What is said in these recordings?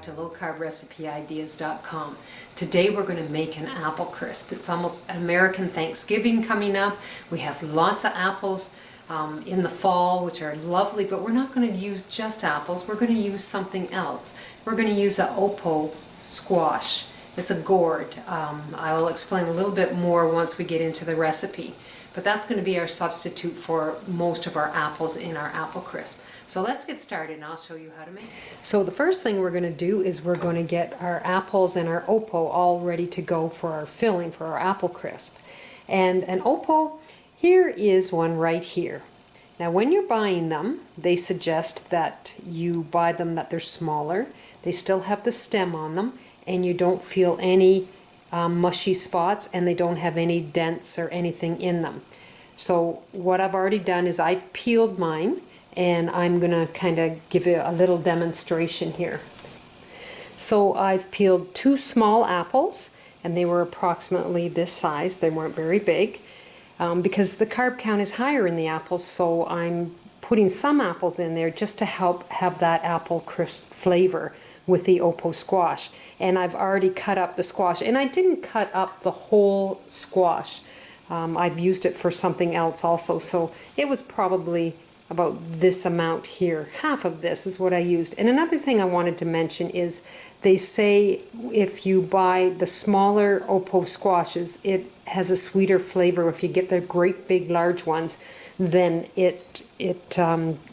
To lowcarbrecipe-ideas.com. Today we're going to make an apple crisp. It's almost American Thanksgiving coming up. We have lots of apples in the fall, which are lovely, but we're not going to use just apples. We're going to use something else. We're going to use an oppo squash. It's a gourd. I will explain a little bit more once we get into the recipe, but that's going to be our substitute for most of our apples in our apple crisp. So let's get started and I'll show you how to make it. So the first thing we're going to do is we're going to get our apples and our oppo all ready to go for our filling for our apple crisp. And an oppo, here is one right here. Now when you're buying them, they suggest that you buy them that they're smaller. They still have the stem on them and you don't feel any mushy spots, and they don't have any dents or anything in them. So what I've already done is I've peeled mine, and I'm gonna kind of give you a little demonstration here. So I've peeled 2 small apples, and they were approximately this size. They weren't very big because the carb count is higher in the apples, so I'm putting some apples in there just to help have that apple crisp flavor with the oppo squash. And I've already cut up the squash, and I didn't cut up the whole squash. I've used it for something else also, so it was probably about this amount here. Half of this is what I used. And another thing I wanted to mention is they say if you buy the smaller oppo squashes, it has a sweeter flavor. If you get the great big large ones, then it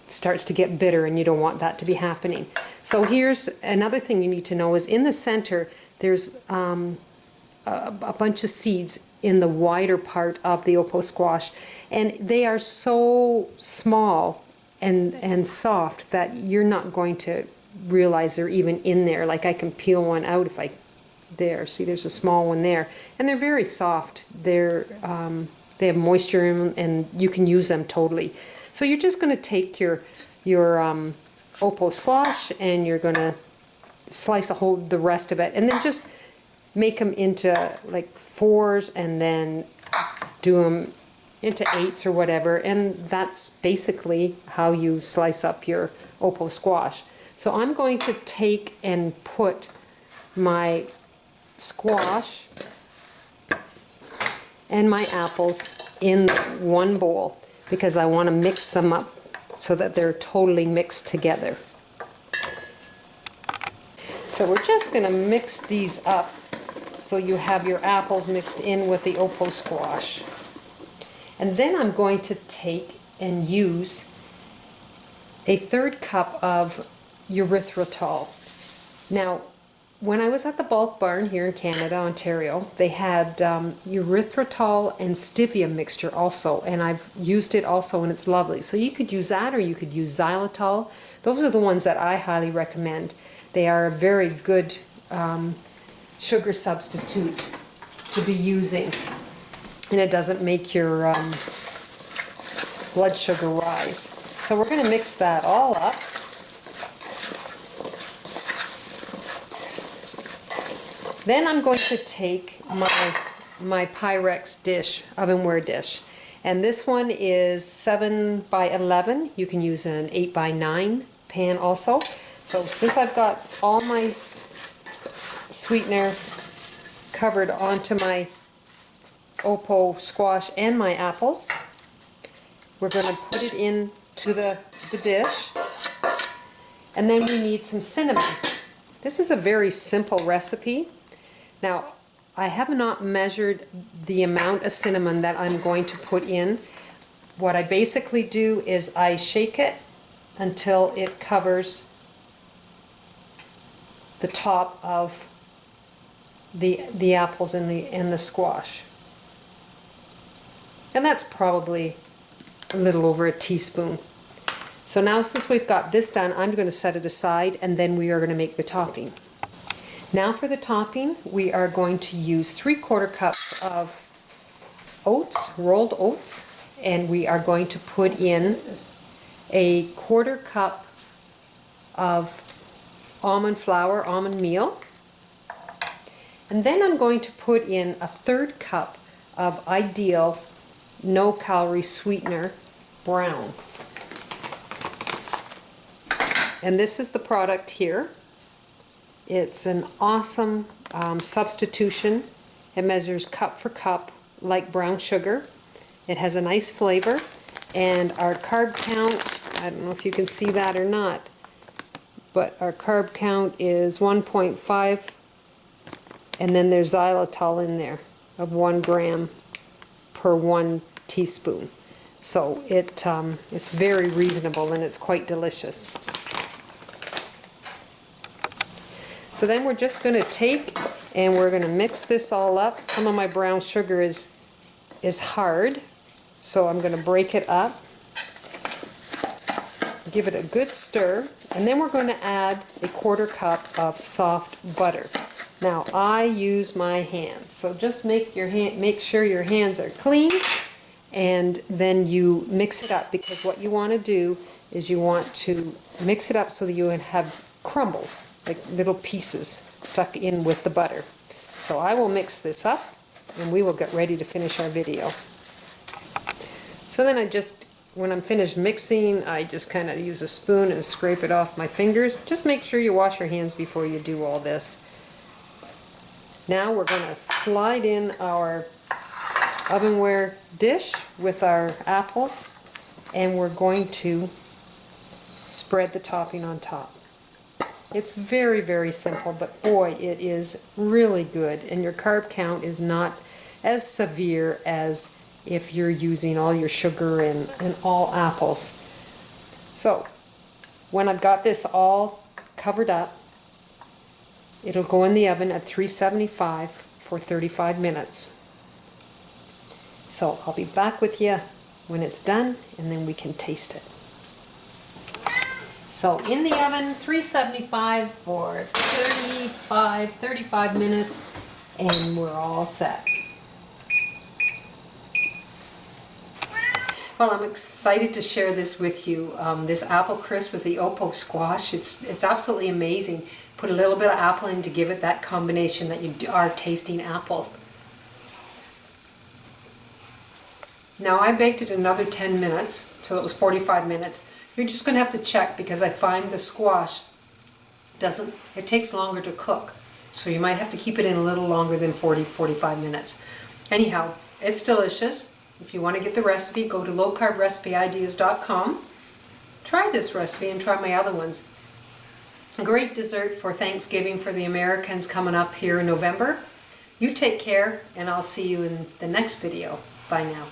starts to get bitter, and you don't want that to be happening. So here's another thing you need to know is in the center there's a bunch of seeds in the wider part of the oppo squash, and they are so small and soft that you're not going to realize they're even in there. Like I can peel one out if I, there, see there's a small one there, and they're very soft. They have moisture in them, and you can use them totally. So you're just going to take your oppo squash, and you're going to slice the rest of it, and then just make them into like 4s, and then do them into 8s or whatever, and that's basically how you slice up your oppo squash. So I'm going to take and put my squash and my apples in one bowl because I want to mix them up so that they're totally mixed together. So we're just going to mix these up so you have your apples mixed in with the oppo squash. And then I'm going to take and use a 1/3 cup of erythritol. Now, when I was at the bulk barn here in Canada, Ontario, they had erythritol and stevia mixture also, and I've used it also, and it's lovely. So you could use that, or you could use xylitol. Those are the ones that I highly recommend. They are a very good sugar substitute to be using, and it doesn't make your blood sugar rise. So we're going to mix that all up. Then I'm going to take my Pyrex dish, ovenware dish, and this one is 7 by 11. You can use an 8 by 9 pan also. So since I've got all my sweetener covered onto my oppo squash and my apples, we're going to put it into the dish, and then we need some cinnamon. This is a very simple recipe. Now, I have not measured the amount of cinnamon that I'm going to put in. What I basically do is I shake it until it covers the top of the apples and the squash. And that's probably a little over a teaspoon. So now, since we've got this done, I'm going to set it aside, and then we are going to make the topping. Now for the topping, we are going to use 3/4 cups of oats, rolled oats, and we are going to put in a 1/4 cup of almond flour, almond meal. And then I'm going to put in a 1/3 cup of Ideal no-calorie sweetener brown. And this is the product here. It's an awesome substitution. It measures cup for cup like brown sugar. It has a nice flavor, and our carb count, I don't know if you can see that or not, but our carb count is 1.5, and then there's xylitol in there of 1 gram per 1 teaspoon. So it's very reasonable, and it's quite delicious. So then we're just going to take and we're going to mix this all up. Some of my brown sugar is hard, so I'm going to break it up, give it a good stir, and then we're going to add a 1/4 cup of soft butter. Now I use my hands, so just make sure your hands are clean, and then you mix it up, because what you want to do is you want to mix it up so that you have crumbles, like little pieces stuck in with the butter. So I will mix this up, and we will get ready to finish our video. So then when I'm finished mixing, I just kind of use a spoon and scrape it off my fingers. Just make sure you wash your hands before you do all this. Now we're going to slide in our ovenware dish with our apples, and we're going to spread the topping on top. It's very, very simple, but boy, it is really good, and your carb count is not as severe as if you're using all your sugar and all apples. So when I've got this all covered up, it'll go in the oven at 375 for 35 minutes. So I'll be back with you when it's done, and then we can taste it. So in the oven, 375 for 35 minutes, and we're all set. Well, I'm excited to share this with you. This apple crisp with the Oppo squash, it's absolutely amazing. Put a little bit of apple in to give it that combination that you are tasting apple. Now I baked it another 10 minutes, so it was 45 minutes. You're just going to have to check, because I find the squash it takes longer to cook. So you might have to keep it in a little longer than 40-45 minutes. Anyhow, it's delicious. If you want to get the recipe, go to lowcarbrecipe.ideas.com. Try this recipe and try my other ones. A great dessert for Thanksgiving for the Americans coming up here in November. You take care, and I'll see you in the next video. Bye now.